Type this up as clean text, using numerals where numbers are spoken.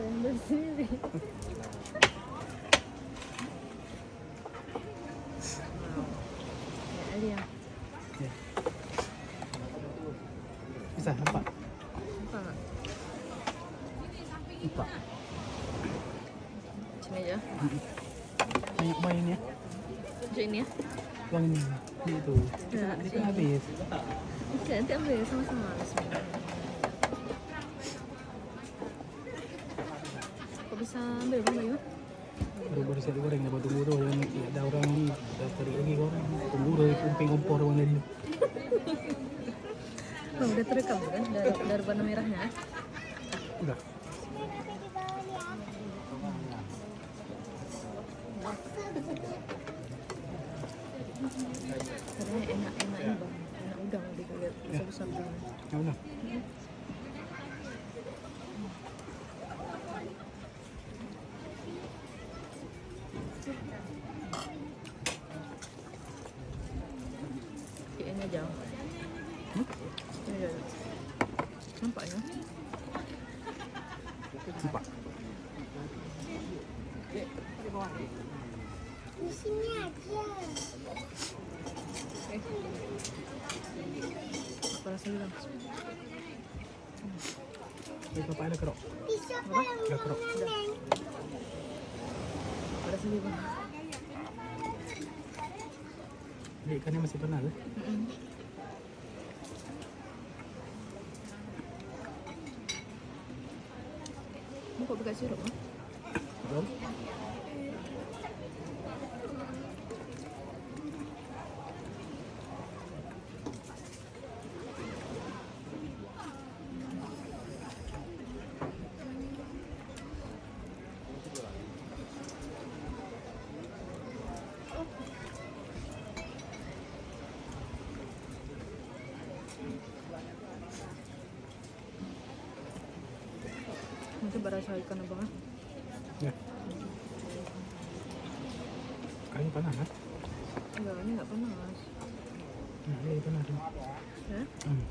ambil sendiri. Ya, Alia. Ya. Bisa nampak? Nampak nggak? Nampak. Sini aja. Banyak main ya. Macam ini ya? Bang ini. Itu. Ya, Ini kan habis. Oke, nanti ambil sama-sama. Kok bisa ambil Bang Bayu? Baru-baru saya goreng dapat tunggu tuh yang ada orang di cari lagi orang tunggu dari kumping kompor orang tadi. Oh, udah terekam kan? Dari warna merahnya. Udah. Karena enak ini Bang. Enak udang gitu lihat besar-besar udang. Ya udah. Ini aja. Ini aja. Nampak ya? Nampak. Di sini aja. Apa rasanya Bang? Ini bapak ada kerok. Bisa Apa? Ada kerok. Apa rasanya Bang? Ini ikannya masih panas. Ini kok pakai sirup Bang? Betul. Coba rasa ikan Abang ah. Ya. Kayaknya panas kan? Enggak, ini enggak panas. Nah, ini panas. Ya? Hmm.